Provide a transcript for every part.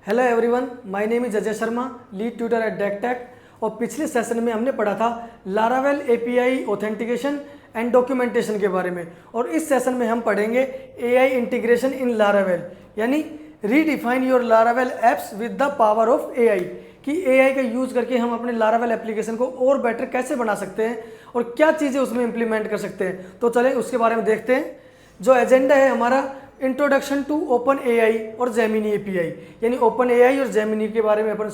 Hello everyone, my name is Ajay Sharma, lead tutor at Dectech. और पिछले session में हमने पढ़ा था Laravel API authentication and documentation के बारे में, और इस सेशन में हम पढ़ेंगे एआई इंटीग्रेशन इन लारावेल, यानी redefine your Laravel apps with the power of AI, कि एआई का यूज करके हम अपने लारावेल एप्लीकेशन को और बेटर कैसे बना सकते हैं और क्या चीज़ें उसमें इंप्लीमेंट कर सकते हैं। तो चलें उसके बारे में देखते हैं। जो एजेंडा है हमारा, इंट्रोडक्शन टू ओपन एआई और जेमिनी एपीआई, यानी ओपन एआई और जेमिनी के बारे में अपन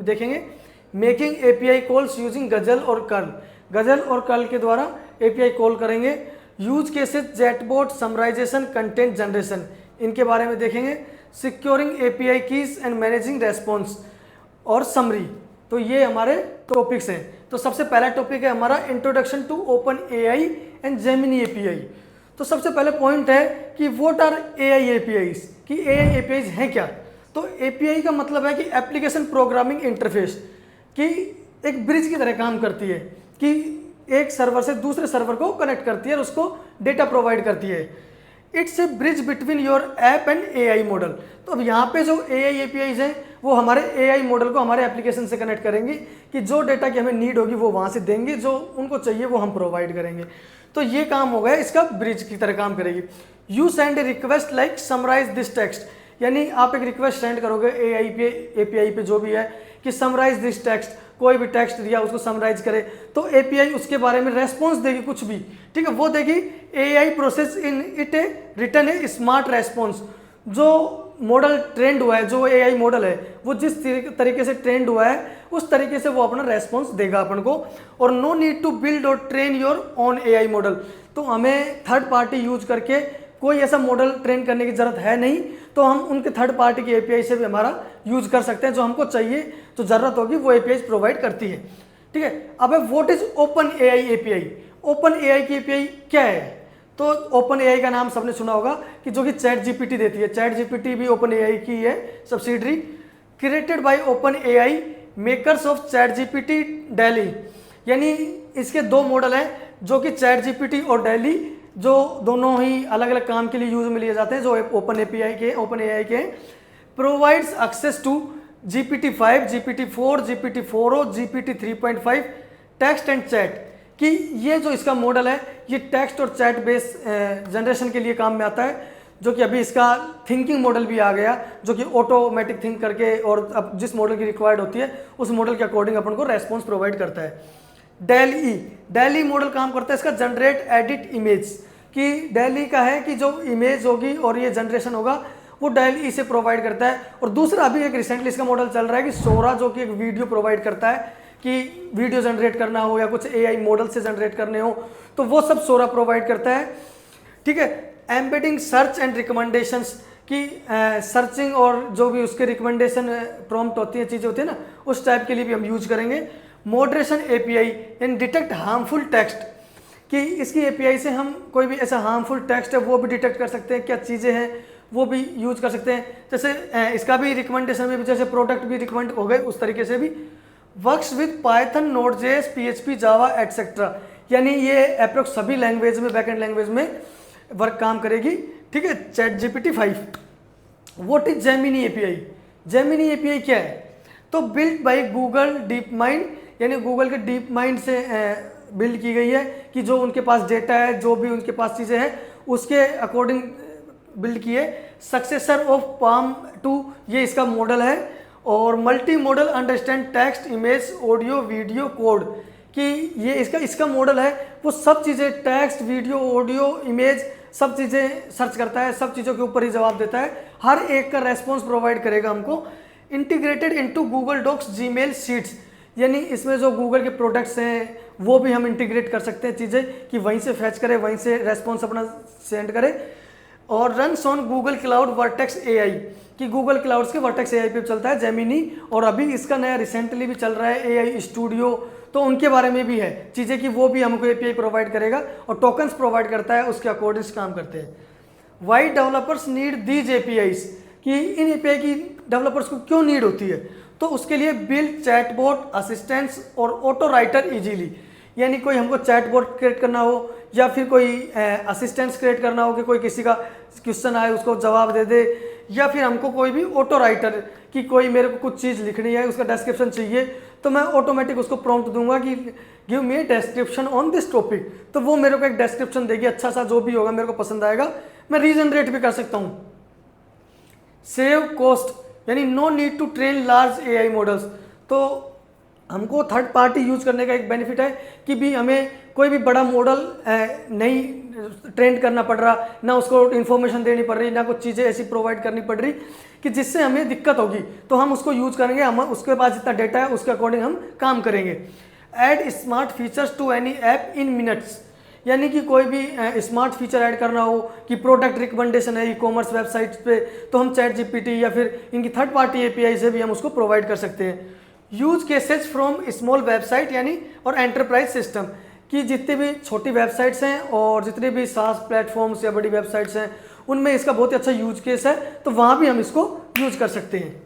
देखेंगे। मेकिंग एपीआई कॉल्स यूजिंग गजल और कर्ल, गजल और कर्ल के द्वारा एपीआई कॉल करेंगे। Use cases chatbot, summarisation, content generation, इनके बारे में देखेंगे। Securing API keys and managing response और समरी। तो ये हमारे टॉपिक्स हैं। तो सबसे पहला टॉपिक है हमारा introduction to Open AI and Gemini API. तो सबसे पहले पॉइंट है कि व्हाट आर एआई एपीआईज, कि एआई एपीआईज हैं क्या। तो एपीआई का मतलब है कि एप्लीकेशन प्रोग्रामिंग इंटरफेस, कि एक ब्रिज की तरह काम करती है, कि एक सर्वर से दूसरे सर्वर को कनेक्ट करती है और उसको डेटा प्रोवाइड करती है। It's a bridge between your app and AI model. तो अब यहाँ पे जो एआई एपीआईज हैं वो हमारे एआई मॉडल को हमारे एप्लीकेशन से कनेक्ट करेंगे, कि जो डेटा की हमें नीड होगी वो वहाँ से देंगे, जो उनको चाहिए वो हम प्रोवाइड करेंगे। तो ये काम हो गया, इसका ब्रिज की तरह काम करेगी। You send a request like summarise this text, यानी आप एक रिक्वेस्ट सेंड करोगे एआई पे, एपीआई पे जो भी है, कि समराइज दिस टेक्स्ट, कोई भी टेक्स्ट दिया उसको समराइज करे, तो एपीआई उसके बारे में रेस्पॉन्स देगी, कुछ भी, ठीक है, वो देगी। AI process in it A return A smart response. जो मॉडल ट्रेंड हुआ है, जो एआई मॉडल है वो जिस तरीके से ट्रेंड हुआ है उस तरीके से वो अपना रेस्पॉन्स देगा अपन को। और नो नीड टू बिल्ड और train your on AI model. तो हमें थर्ड पार्टी यूज करके कोई ऐसा मॉडल ट्रेन करने की जरूरत है नहीं, तो हम उनके थर्ड पार्टी की एपीआई से भी हमारा यूज कर सकते हैं। जो हमको चाहिए, जो जरूरत होगी वो एपीआई प्रोवाइड करती है, ठीक है। अब what is open AI API. Open AI की एपीआई क्या है। तो ओपन एआई का नाम सबने सुना होगा, कि जो कि चैट जीपीटी देती है। चैट जीपीटी भी ओपन एआई की है subsidiary. Created by open AI, makers of chat GPT, daily, यानी इसके दो मॉडल हैं, जो कि चैट जीपीटी और डेली, जो दोनों ही अलग अलग काम के लिए यूज में लिए जाते हैं, जो ओपन एपीआई के, ओपन एआई के। Provides access to GPT-5, GPT-4, GPT-4o, GPT-3.5, text and chat, कि ये जो इसका मॉडल है ये टेक्स्ट और चैट बेस जनरेशन के लिए काम में आता है। जो कि अभी इसका थिंकिंग मॉडल भी आ गया, जो कि ऑटोमेटिक थिंक करके और अब जिस मॉडल की रिक्वायर्ड होती है उस मॉडल के अकॉर्डिंग अपन को रेस्पॉन्स प्रोवाइड करता है। डेली मॉडल काम करता है इसका जनरेट एडिट इमेज, कि डेली का है कि जो इमेज होगी और ये जनरेशन होगा वो डेली से प्रोवाइड करता है। और दूसरा अभी एक रिसेंटली इसका मॉडल चल रहा है कि सोरा, जो कि एक वीडियो प्रोवाइड करता है, कि वीडियो जनरेट करना हो या कुछ एआई मॉडल से जनरेट करने हो तो वो सब सोरा प्रोवाइड करता है, ठीक है। एम्बेडिंग सर्च एंड रिकमेंडेशंस, कि सर्चिंग और जो भी उसके रिकमेंडेशन प्रॉम्प्ट होती है, चीज़ें होती है ना, उस टाइप के लिए भी हम यूज करेंगे। Moderation API and detect harmful text, कि इसकी एपीआई से हम कोई भी ऐसा हार्मफुल टेक्स्ट है वो भी डिटेक्ट कर सकते हैं, क्या चीज़ें हैं वो भी यूज कर सकते हैं। जैसे इसका भी रिकमेंडेशन में भी, जैसे प्रोडक्ट भी रिकमेंड हो गए उस तरीके से भी। Works with Python, Node JS, PHP, Java etcetera, यानी ये अप्रोक्स सभी लैंग्वेज में, बैकएंड लैंग्वेज में वर्क काम करेगी, ठीक है। Chat GPT-5। What is Gemini API. Gemini API क्या है। तो build by Google deep mind, यानी गूगल के डीप माइंड से बिल्ड की गई है, कि जो उनके पास डेटा है, जो भी उनके पास चीज़ें हैं उसके अकॉर्डिंग बिल्ड की है। सक्सेसर ऑफ पाम 2 ये इसका मॉडल है। और multi modal understand text, image, audio, video, code, कि ये इसका मॉडल है, वो सब चीज़ें टेक्स्ट, वीडियो, ऑडियो, इमेज, सब चीज़ें सर्च करता है, सब चीज़ों के ऊपर ही जवाब देता है, हर एक का रेस्पॉन्स प्रोवाइड करेगा हमको। Integrated into Google Docs, Gmail, Sheets, यानी इसमें जो गूगल के प्रोडक्ट्स हैं वो भी हम इंटीग्रेट कर सकते हैं चीज़ें, कि वहीं से फैच करे, वहीं से रेस्पॉन्स अपना सेंड करे। और runs on Google cloud vertex AI, कि गूगल क्लाउड्स के वर्टेक्स एआई पे चलता है जेमिनी। और अभी इसका नया रिसेंटली भी चल रहा है एआई स्टूडियो, तो उनके बारे में भी है चीज़ें, कि वो भी हमको एपीआई प्रोवाइड करेगा और टोकन्स प्रोवाइड करता है, उसके अकॉर्डिंग काम करते हैं। Why developers need these APIs, कि इन एपीआई की डेवलपर्स को क्यों नीड होती है। तो उसके लिए बिल्ड चैटबॉट, असिस्टेंट्स और ऑटो राइटर इजीली, यानी कोई हमको चैटबॉट क्रिएट करना हो या फिर कोई असिस्टेंट्स क्रिएट करना हो, कि कोई किसी का क्वेश्चन आए उसको जवाब दे दे, या फिर हमको कोई भी ऑटो राइटर, कि कि कोई मेरे को कुछ चीज़ लिखनी है, उसका डिस्क्रिप्शन चाहिए, तो मैं ऑटोमेटिक उसको प्रॉम्प्ट दूंगा कि give me description on this topic, तो वो मेरे को एक डिस्क्रिप्शन देगी अच्छा सा, जो भी होगा मेरे को पसंद आएगा। मैं रीजनरेट भी कर सकता हूँ। सेव कॉस्ट, यानी no need to train large AI models. तो हमको थर्ड पार्टी यूज करने का एक बेनिफिट है कि भी हमें कोई भी बड़ा मॉडल नहीं ट्रेंड करना पड़ रहा, ना उसको इन्फॉर्मेशन देनी पड़ रही, ना कुछ चीज़ें ऐसी प्रोवाइड करनी पड़ रही कि जिससे हमें दिक्कत होगी, तो हम उसको यूज करेंगे, हम उसके पास जितना डेटा है उसके अकॉर्डिंग हम काम करेंगे। Add smart features to any app in minutes, यानी कि कोई भी स्मार्ट फीचर ऐड करना हो कि प्रोडक्ट रिकमेंडेशन है ई कॉमर्स वेबसाइट पे, तो हम चैट जीपीटी या फिर इनकी थर्ड पार्टी एपीआई से भी हम उसको प्रोवाइड कर सकते हैं। Use cases from small website, यानी और एंटरप्राइज सिस्टम, कि जितनी भी छोटी वेबसाइट्स हैं और जितने भी सास प्लेटफॉर्म्स या बड़ी वेबसाइट्स हैं उनमें इसका बहुत ही अच्छा यूज केस है, तो वहाँ भी हम इसको यूज कर सकते हैं।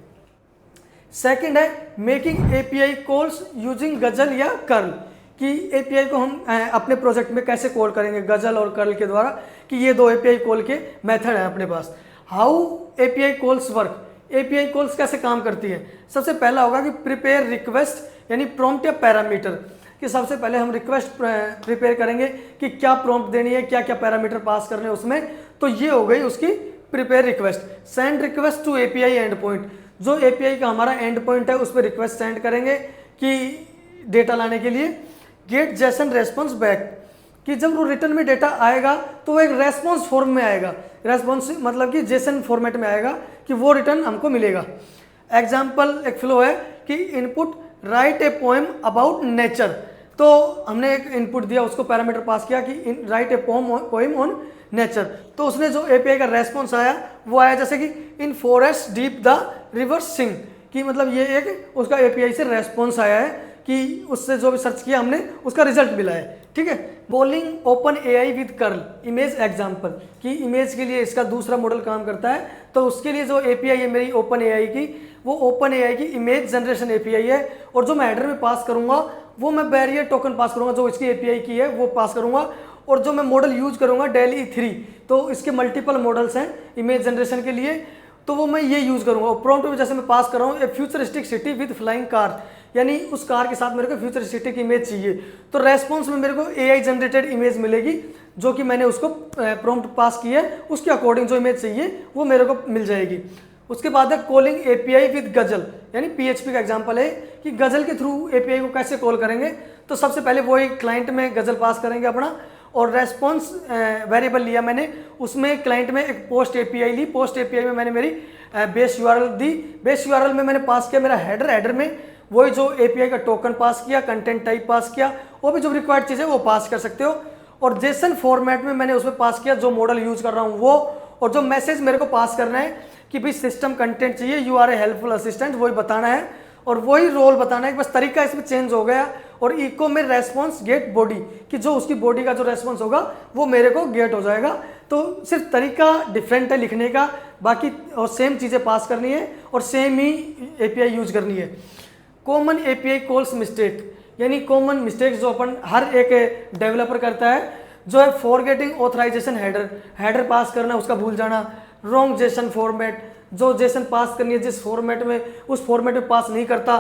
सेकंड है मेकिंग एपीआई कॉल्स यूजिंग गजल या कर्ल, कि एपीआई को हम अपने प्रोजेक्ट में कैसे कॉल करेंगे गजल और कर्ल के द्वारा, कि ये दो एपीआई कॉल के मेथड हैं अपने पास। How API calls work, API calls कैसे काम करती है। सबसे पहला होगा कि प्रिपेयर रिक्वेस्ट, यानी प्रॉम्प्ट या पैरामीटर, कि सबसे पहले हम रिक्वेस्ट प्रिपेयर करेंगे कि क्या प्रॉम्प्ट देनी है, क्या क्या पैरामीटर पास करने हैं उसमें, तो ये हो गई उसकी prepare request. Send request to API end point, जो एपीआई का हमारा एंड पॉइंट है उस पर रिक्वेस्ट सेंड करेंगे कि डेटा लाने के लिए। गेट जेसन रेस्पॉन्स बैक, कि जब वो रिटर्न में डेटा आएगा तो वो एक रेस्पॉन्स फॉर्म में आएगा, रेस्पॉन्स मतलब कि जेसन फॉर्मेट में आएगा कि वो रिटर्न हमको मिलेगा। एग्जाम्पल एक फ्लो है कि input right a poem about nature, तो हमने एक इनपुट दिया, उसको पैरामीटर पास किया कि right a poem on nature, तो उसने जो एपीआई का रेस्पॉन्स आया वो आया जैसे कि in forest deep the river sing, कि मतलब ये एक उसका एपीआई से रेस्पॉन्स आया है कि उससे जो भी सर्च किया हमने उसका रिजल्ट मिला है। ठीक है। Bowling open AI with curl image example, कि इमेज के लिए इसका दूसरा मॉडल काम करता है, तो उसके लिए जो एपीआई है मेरी ओपन एआई की, वो ओपन एआई की इमेज जनरेशन एपीआई है, और जो मैं हेडर में पास करूंगा वो मैं बैरियर टोकन पास करूंगा, जो इसकी एपीआई की है वो पास करूंगा, और जो मैं मॉडल यूज करूंगा डेली 3, तो इसके मल्टीपल मॉडल्स हैं इमेज जनरेशन के लिए, तो वो मैं ये यूज करूंगा। और प्रॉम्प्ट में जैसे मैं पास कर रहा हूँ a futuristic city with flying car, यानी उस कार के साथ मेरे को फ्यूचरिस्टिक इमेज चाहिए, तो रेस्पॉन्स में मेरे को एआई जनरेटेड इमेज मिलेगी, जो कि मैंने उसको प्रॉम्प्ट पास की है, उसके अकॉर्डिंग जो इमेज चाहिए वो मेरे को मिल जाएगी। उसके बाद है कॉलिंग एपीआई विद गजल, यानी पीएचपी का एग्जांपल है कि गजल के थ्रू एपीआई को कैसे कॉल करेंगे। तो सबसे पहले वही क्लाइंट में गजल पास करेंगे अपना, और रेस्पॉन्स वेरिएबल लिया मैंने, उसमें क्लाइंट में एक पोस्ट एपीआई ली, पोस्ट एपीआई में मैंने मेरी बेस यूआरएल दी, बेस यूआरएल में मैंने पास किया मेरा हेडर, हेडर में वही जो एपीआई का टोकन पास किया, कंटेंट टाइप पास किया, वो भी जो रिक्वायर्ड चीज़ है वो पास कर सकते हो। और जेसन फॉर्मेट में मैंने उसमें पास किया जो मॉडल यूज कर रहा हूँ वो, और जो मैसेज मेरे को पास करना है कि भाई सिस्टम कंटेंट चाहिए, you are a helpful assistant, वही बताना है, और वही रोल बताना है, बस तरीका इसमें चेंज हो गया। और इको में रेस्पॉन्स गेट बॉडी, कि जो उसकी बॉडी का जो रेस्पॉन्स होगा वो मेरे को गेट हो जाएगा। तो सिर्फ तरीका डिफरेंट है लिखने का, बाकी और सेम चीज़ें पास करनी है और सेम ही एपीआई यूज करनी है। कॉमन एपीआई कॉल्स मिस्टेक, यानी कॉमन मिस्टेक्स जो अपन हर एक डेवलपर करता है, जो है फॉरगेटिंग ऑथराइजेशन हेडर, हेडर पास करना उसका भूल जाना, रॉन्ग जेसन फॉर्मेट, जो जेसन पास करनी है जिस फॉर्मेट में उस फॉर्मेट में पास नहीं करता,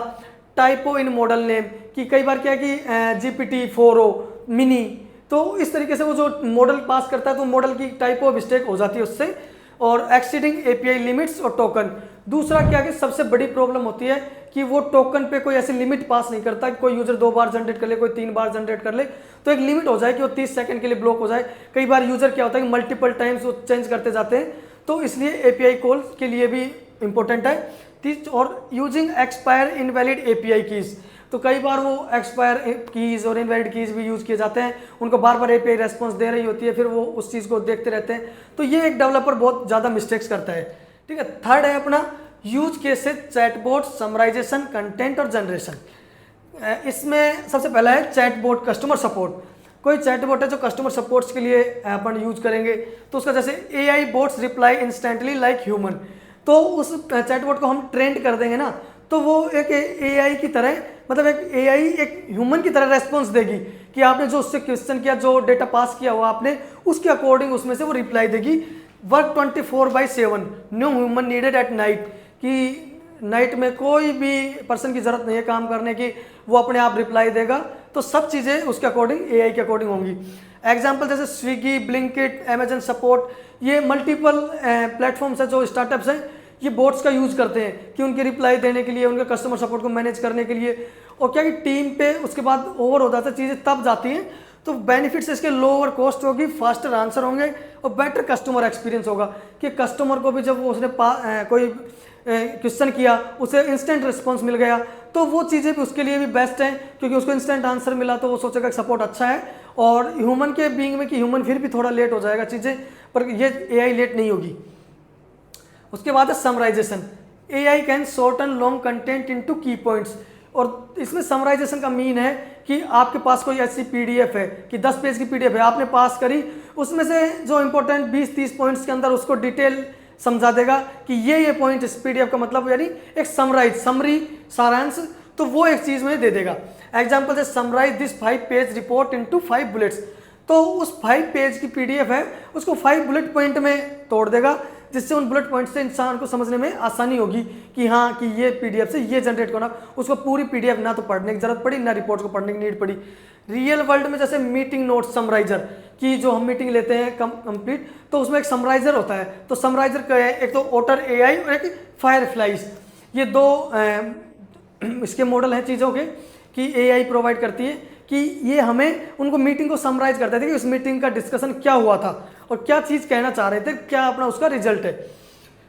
टाइपो इन मॉडल नेम, कि कई बार क्या है कि जीपीटी 4o मिनी, तो इस तरीके से वो जो मॉडल पास करता है तो मॉडल की टाइपो मिस्टेक हो जाती है उससे। और एक्सीडिंग एपीआई लिमिट्स और टोकन, दूसरा क्या कि सबसे बड़ी प्रॉब्लम होती है कि वो टोकन पे कोई ऐसी लिमिट पास नहीं करता कि कोई यूजर 2 बार जनरेट कर ले, कोई 3 बार जनरेट कर ले, तो एक लिमिट हो जाए कि वो 30 सेकंड के लिए ब्लॉक हो जाए। कई बार यूजर क्या होता है कि मल्टीपल टाइम्स वो चेंज करते जाते हैं, तो इसलिए एपीआई कॉल के लिए भी इंपॉर्टेंट है। और using expire invalid API keys, तो कई बार वो एक्सपायर कीज और इनवैलिड कीज भी यूज किए जाते हैं, उनको बार बार एपीआई रेस्पॉन्स दे रही होती है, फिर वो उस चीज़ को देखते रहते हैं, तो ये एक डेवलपर बहुत ज़्यादा मिस्टेक्स करता है। ठीक है। थर्ड है अपना use cases chatbot summarisation content और जनरेशन। इसमें सबसे पहला है चैटबॉट कस्टमर सपोर्ट, कोई चैटबॉट है जो कस्टमर सपोर्ट्स के लिए अपन यूज करेंगे, तो उसका जैसे AI boats reply instantly like human, तो उस चैटबॉट को हम ट्रेंड कर देंगे ना, तो वो एक एआई की तरह, मतलब एक एआई एक ह्यूमन की तरह रेस्पॉन्स देगी कि आपने जो उससे क्वेश्चन किया, जो डेटा पास किया हुआ आपने, उसके अकॉर्डिंग उसमें से वो रिप्लाई देगी। Work 24/7, no human needed at night, कि नाइट में कोई भी पर्सन की ज़रूरत नहीं है काम करने की, वो अपने आप रिप्लाई देगा। तो सब चीज़ें उसके अकॉर्डिंग एआई के अकॉर्डिंग होंगी। एग्जाम्पल जैसे स्विगी, ब्लिंकिट, अमेजन सपोर्ट, ये मल्टीपल प्लेटफॉर्म्स है जो स्टार्टअप्स हैं, ये बोट्स का यूज़ करते हैं कि उनकी रिप्लाई देने के लिए, उनके कस्टमर सपोर्ट को मैनेज करने के लिए। और क्या कि टीम पे उसके बाद ओवर हो जाता है, चीज़ें तब जाती हैं। तो बेनिफिट्स इसके लोअर कॉस्ट होगी, फास्टर आंसर होंगे और बेटर कस्टमर एक्सपीरियंस होगा कि कस्टमर को भी जब उसने कोई क्वेश्चन किया उसे इंस्टेंट रिस्पांस मिल गया, तो वो चीज़ें भी उसके लिए भी बेस्ट हैं क्योंकि उसको इंस्टेंट आंसर मिला तो वो सोचेगा कि सपोर्ट अच्छा है। और ह्यूमन के बीइंग में कि ह्यूमन फिर भी थोड़ा लेट हो जाएगा चीज़ें, पर ये एआई लेट नहीं होगी। उसके बाद है summarisation. AI can shorten long content into key points. और इसमें समराइजेशन का मीन है कि आपके पास कोई ऐसी पीडीएफ है कि 10 पेज की पीडीएफ है, आपने पास करी, उसमें से जो इंपॉर्टेंट 20-30 पॉइंट्स के अंदर उसको डिटेल समझा देगा कि ये पॉइंट इस पीडीएफ का मतलब, यानी एक समरी सारांश, तो वो एक चीज़ में दे देगा। एग्जाम्पल से summarise this 5 page report into 5 bullets, तो उस 5 पेज की पीडीएफ है उसको 5 बुलेट पॉइंट में तोड़ देगा, जिससे उन बुलेट पॉइंट से इंसान को समझने में आसानी होगी कि हाँ कि ये पीडीएफ से ये जनरेट करना। उसको पूरी पीडीएफ ना तो पढ़ने की जरूरत पड़ी, ना रिपोर्ट को पढ़ने की नीड पड़ी। रियल वर्ल्ड में जैसे मीटिंग नोट समराइजर की जो हम मीटिंग लेते हैं कंप्लीट, तो उसमें एक समराइजर होता है। तो समराइजर क्या है, एक तो ओटर एआई और एक फायरफ्लाइज, ये दो इसके मॉडल हैं चीज़ों के कि एआई प्रोवाइड करती है कि ये हमें उनको मीटिंग को समराइज करते थे कि उस मीटिंग का डिस्कशन क्या हुआ था और क्या चीज़ कहना चाह रहे थे, क्या अपना उसका रिजल्ट है।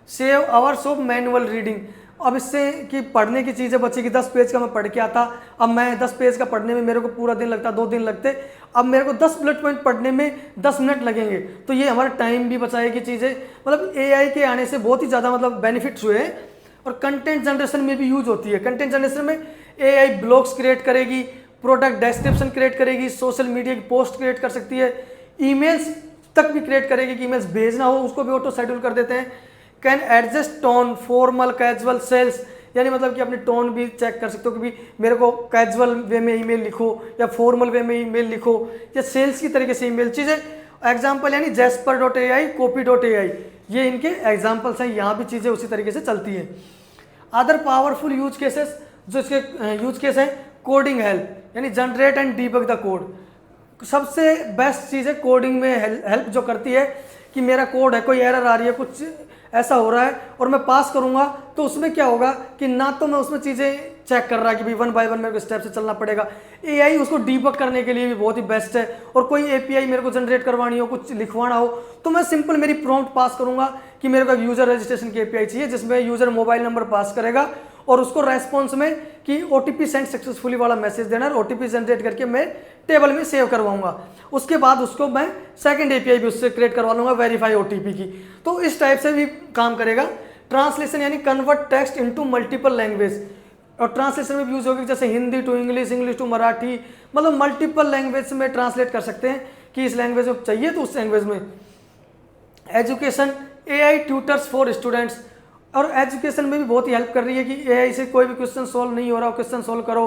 Save hours of manual reading, अब इससे कि पढ़ने की चीज़ें बची कि 10 पेज का मैं पढ़ के आता, अब मैं 10 पेज का पढ़ने में मेरे को पूरा दिन लगता, 2 दिन लगते, अब मेरे को 10 बुलेट पॉइंट पढ़ने में 10 मिनट लगेंगे। तो ये हमारा टाइम भी बचाएगी चीज़ें। मतलब एआई के आने से बहुत ही ज़्यादा मतलब बेनिफिट्स हुए हैं। और कंटेंट जनरेशन में भी यूज होती है। कंटेंट जनरेशन में एआई ब्लॉग्स क्रिएट करेगी, प्रोडक्ट डिस्क्रिप्शन क्रिएट करेगी, सोशल मीडिया की पोस्ट क्रिएट कर सकती है, ईमेल्स तक भी क्रिएट करेगी कि ईमेल्स भेजना हो उसको भी ऑटो शेड्यूल कर देते हैं। Can adjust tone, formal, casual, sales, यानी मतलब कि अपनी टोन भी चेक कर सकते हो कि भी मेरे को कैजुअल वे में ईमेल लिखो या फॉर्मल वे में ईमेल लिखो या सेल्स की तरीके से ईमेल चीज़ें। एग्जाम्पल यानी jasper.ai, copy.ai, ये इनके एग्जाम्पल्स हैं। यहाँ भी चीज़ें उसी तरीके से चलती हैं। अदर पावरफुल यूज केसेस, जो इसके यूज केस हैं, कोडिंग हेल्प यानी generate and debug the code. सबसे बेस्ट चीज़ है कोडिंग में हेल्प जो करती है कि मेरा कोड है, कोई एरर आ रही है, कुछ ऐसा हो रहा है और मैं पास करूंगा, तो उसमें क्या होगा कि ना तो मैं उसमें चीज़ें चेक कर रहा है कि भाई 1 बाय 1 मेरे को स्टेप से चलना पड़ेगा। एआई उसको डीबग करने के लिए भी बहुत ही बेस्ट है। और कोई एपीआई मेरे को जनरेट करवानी हो, कुछ लिखवाना हो, तो मैं सिंपल मेरी प्रॉम्प्ट पास करूंगा कि मेरे को यूज़र रजिस्ट्रेशन की एपीआई चाहिए जिसमें यूज़र मोबाइल नंबर पास करेगा और उसको रेस्पॉन्स में कि ओटीपी सेंड सक्सेसफुली वाला मैसेज देना है, ओटीपी जनरेट करके मैं टेबल में सेव करवाऊंगा। उसके बाद उसको मैं सेकंड एपीआई भी उससे क्रिएट करवा लूंगा वेरीफाई ओटीपी की। तो इस टाइप से भी काम करेगा। ट्रांसलेशन यानी convert text into multiple language, और ट्रांसलेशन में भी यूज होगी जैसे Hindi to English, English to Marathi, मतलब मल्टीपल लैंग्वेज में ट्रांसलेट कर सकते हैं कि इस लैंग्वेज में चाहिए तो उस लैंग्वेज में। Education, AI tutors for students, और एजुकेशन में भी बहुत ही हेल्प कर रही है कि एआई से कोई भी क्वेश्चन सॉल्व नहीं हो रहा हो, क्वेश्चन सॉल्व करो,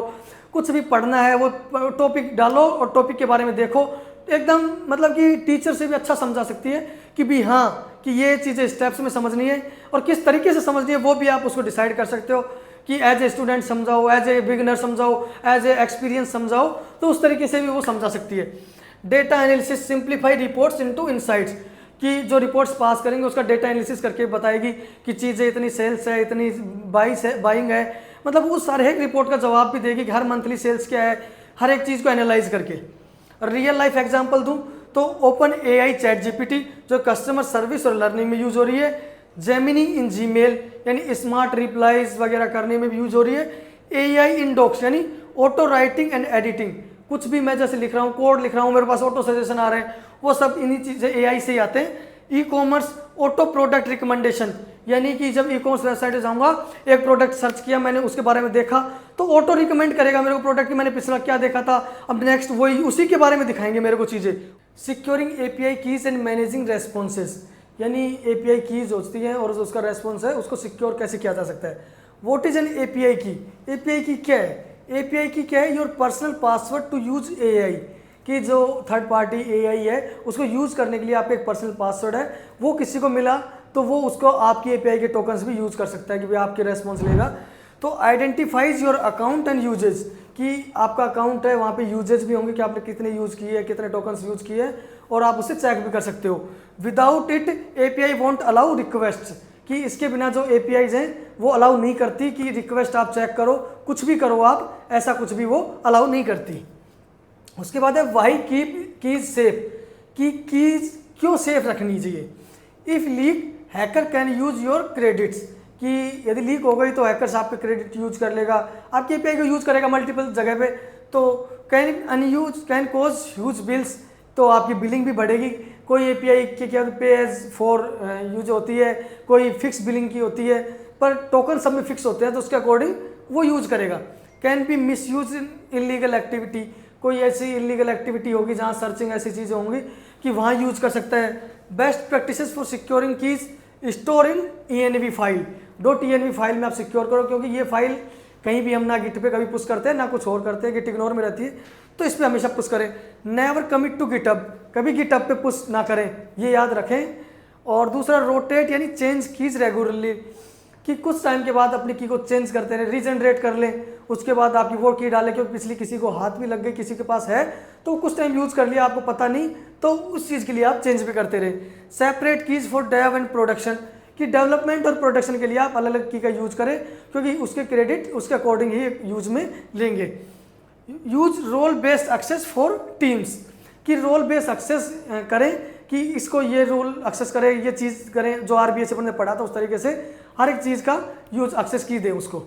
कुछ भी पढ़ना है वो टॉपिक डालो और टॉपिक के बारे में देखो, एकदम मतलब कि टीचर से भी अच्छा समझा सकती है कि भी हाँ कि ये चीज़ें स्टेप्स में समझनी है और किस तरीके से समझनी है वो भी आप उसको डिसाइड कर सकते हो कि एज ए स्टूडेंट समझाओ, एज ए बिगिनर समझाओ, एज ए एक्सपीरियंस समझाओ, तो उस तरीके से भी वो समझा सकती है। Data analysis, simplify reports into insights, कि जो रिपोर्ट्स पास करेंगे उसका डेटा एनालिसिस करके बताएगी कि चीज़ें इतनी सेल्स है, इतनी बाइंग है, मतलब उस सारे एक रिपोर्ट का जवाब भी देगी कि हर मंथली सेल्स क्या है, हर एक चीज़ को एनालाइज करके। रियल लाइफ एग्जांपल दूं तो ओपन एआई चैट जीपीटी जो कस्टमर सर्विस और लर्निंग में यूज हो रही है, जेमिनी इन जीमेल यानी स्मार्ट रिप्लाईज वगैरह करने में भी यूज हो रही है, एआई इन डॉक्स यानी ऑटो राइटिंग एंड एडिटिंग, कुछ भी मैं जैसे लिख रहा हूँ, कोड लिख रहा हूँ, मेरे पास ऑटो सजेशन आ रहे हैं, वो सब इन्हीं चीज़ें एआई से ही आते हैं। E commerce auto product recommendation, यानी कि जब ई कॉमर्स वेबसाइट पे जाऊँगा, एक प्रोडक्ट सर्च किया मैंने, उसके बारे में देखा तो ऑटो रिकमेंड करेगा मेरे को प्रोडक्ट की, मैंने पिछला क्या देखा था, अब नेक्स्ट वही उसी के बारे में दिखाएंगे मेरे को चीज़ें। Securing API keys and managing responses, यानी एपीआई कीज होती हैं और जो उसका रेस्पॉन्स है उसको सिक्योर कैसे किया जा सकता है। What is an API key? API key क्या है? एपीआई की क्या है? Your personal password to use AI, कि जो थर्ड पार्टी एआई है उसको यूज़ करने के लिए आपका एक पर्सनल पासवर्ड है, वो किसी को मिला तो वो उसको आपकी एपीआई के टोकन्स भी यूज़ कर सकता है कि भाई आपके रेस्पॉन्स लेगा। तो identifies your account and usage, कि आपका अकाउंट है वहाँ पे यूजेज भी होंगे कि आपने कितने यूज़ किए, कितने टोकन्स यूज़ किए, और आप उसे चेक भी कर सकते हो। Without it API won't allow request, कि इसके बिना जो एपीआईज हैं वो अलाउ नहीं करती कि रिक्वेस्ट आप चेक करो, कुछ भी करो आप, ऐसा कुछ भी वो अलाउ नहीं करती। उसके बाद है वाई कीप कीज सेफ, कि कीज क्यों सेफ रखनी चाहिए। If leak hacker can use your credits, कि यदि लीक हो गई तो हैकर्स आपके क्रेडिट यूज कर लेगा, आपके एपीआई को यूज करेगा मल्टीपल जगह पे, तो कैन कॉज ह्यूज बिल्स, तो आपकी बिलिंग भी बढ़ेगी। कोई एपीआई की क्या पे एज फॉर यूज होती है, कोई फिक्स बिलिंग की होती है, पर टोकन सब में फिक्स होते हैं तो उसके अकॉर्डिंग वो यूज करेगा। Can be miss use in illegal activity, कोई ऐसी इलीगल एक्टिविटी होगी जहाँ सर्चिंग ऐसी चीज़ें होंगी कि वहाँ यूज कर सकता है। Best practices for securing keys store in ENV file, .env file में आप सिक्योर करो, क्योंकि ये फाइल कहीं भी हम ना गिट पे कभी पुश करते हैं ना कुछ और करते हैं, गिट इग्नोर में रहती है, तो इस पर हमेशा पुश करें। नेवर कमिट टू गिटअप, कभी गिटअप पे पुश ना करें, ये याद रखें। और दूसरा रोटेट यानी चेंज कीज रेगुलरली, कि कुछ टाइम के बाद अपनी की को चेंज करते रहें, रीजनरेट कर लें, उसके बाद आपकी वो की डालें, क्योंकि पिछली किसी को हाथ भी लग गई, किसी के पास है तो कुछ टाइम यूज़ कर लिया, आपको पता नहीं, तो उस चीज़ के लिए आप चेंज भी करते रहें। Separate keys for dev and production, कि डेवलपमेंट और प्रोडक्शन के लिए आप अलग अलग की का यूज़ करें, क्योंकि उसके क्रेडिट उसके अकॉर्डिंग ही यूज में लेंगे। Use role based access for teams, कि रोल बेस्ड एक्सेस करें, कि इसको ये रोल एक्सेस करें, ये चीज़ करें, जो RBA से अपन ने पढ़ा था उस तरीके से हर एक चीज़ का यूज एक्सेस की दे उसको।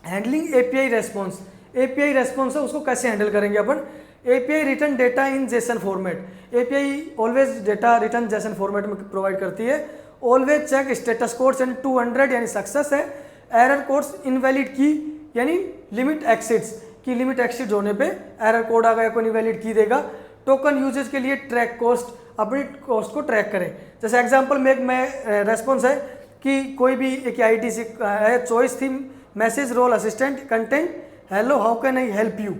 Handling API response, API response है उसको कैसे हैंडल करेंगे अपन। API return data in JSON format, API always data return JSON format में प्रोवाइड करती है। Always check status codes and 200 यानी सक्सेस है। एरर कोड्स इनवैलिड की यानी लिमिट एक्सिड्स, की लिमिट एक्सिड होने पे एरर कोड आ गया, कोई इनवैलिड की देगा। टोकन यूजेज के लिए ट्रैक कॉस्ट, अपनी कॉस्ट को ट्रैक करें। जैसे एग्जांपल में एक रेस्पॉन्स है कि कोई भी एक आईडी से चॉइस थी, message role assistant content hello how can I help you,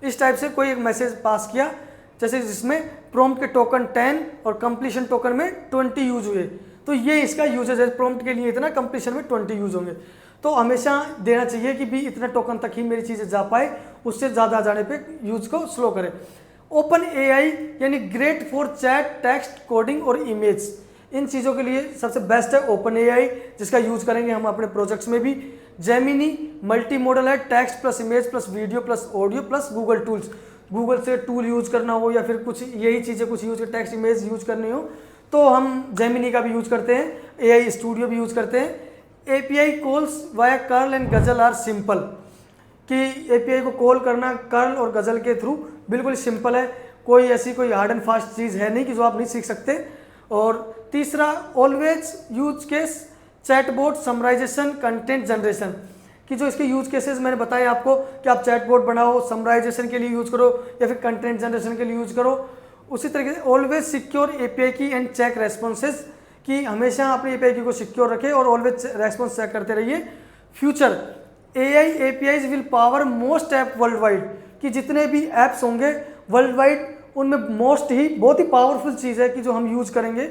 इस टाइप से कोई एक मैसेज पास किया, जैसे जिसमें प्रॉम्प्ट के टोकन 10 और कंप्लीशन टोकन में 20 यूज हुए, तो ये इसका यूजेज है। प्रॉम्प्ट के लिए इतना, कंप्लीशन में 20 यूज होंगे, तो हमेशा देना चाहिए कि भी इतने टोकन तक ही मेरी चीज़ें जा पाए, उससे ज़्यादा जाने पे यूज को स्लो करें। ओपन AI यानी great for chat, text, coding और इमेज, इन चीज़ों के लिए सबसे बेस्ट है ओपन AI, जिसका यूज करेंगे हम अपने प्रोजेक्ट्स में भी। जेमिनी मल्टी मॉडल है, text plus image plus video plus audio plus Google tools, Google से टूल यूज करना हो या फिर कुछ यही चीज़ें कुछ यूज कर टेक्स्ट इमेज यूज करनी हो तो हम जेमिनी का भी यूज करते हैं, AI स्टूडियो भी यूज करते हैं। API calls via curl and गजल आर सिंपल, कि API को कॉल करना कर्ल और गजल के थ्रू बिल्कुल सिंपल है, कोई ऐसी कोई हार्ड एंड फास्ट चीज़ है नहीं कि जो आप नहीं सीख सकते। और तीसरा always use case chatbot summarisation content generation, कि जो इसके यूज केसेस मैंने बताए आपको कि आप चैटबॉट बनाओ, समराइजेशन के लिए यूज करो या फिर कंटेंट जनरेशन के लिए यूज करो। उसी तरीके से ऑलवेज सिक्योर API की एंड चेक रेस्पॉन्सेज, कि हमेशा अपनी API की को सिक्योर रखें और ऑलवेज रेस्पॉन्स चेक करते रहिए। Future AI APIs will power most app world wide, कि जितने भी ऐप्स होंगे वर्ल्ड वाइड उनमें मोस्ट ही बहुत ही पावरफुल चीज़ है कि जो हम यूज़ करेंगे।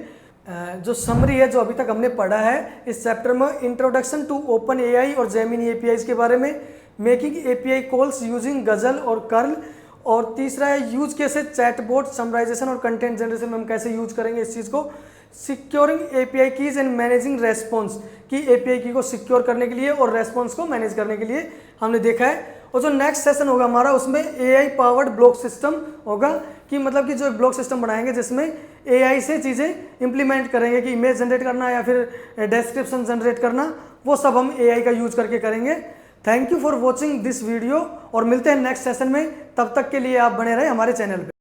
जो समरी है जो अभी तक हमने पढ़ा है इस चैप्टर में, इंट्रोडक्शन टू ओपन AI और जेमिनी APIs के बारे में, मेकिंग API कॉल्स यूजिंग गजल और कर्ल, और तीसरा है यूज कैसे चैटबॉट समराइजेशन और कंटेंट जनरेशन में हम कैसे यूज करेंगे इस चीज़ को। Securing API keys and managing response, कि API की को सिक्योर करने के लिए और रेस्पॉन्स को मैनेज करने के लिए हमने देखा है। और जो नेक्स्ट सेशन होगा हमारा उसमें AI पावर्ड ब्लॉक सिस्टम होगा, कि मतलब कि जो एक ब्लॉक सिस्टम बनाएंगे जिसमें AI से चीज़ें इंप्लीमेंट करेंगे, कि इमेज जनरेट करना या फिर डिस्क्रिप्शन जनरेट करना, वो सब हम AI का यूज करके करेंगे। Thank you for watching this video और मिलते हैं नेक्स्ट सेशन में, तब तक के लिए आप बने रहे हमारे चैनल पे।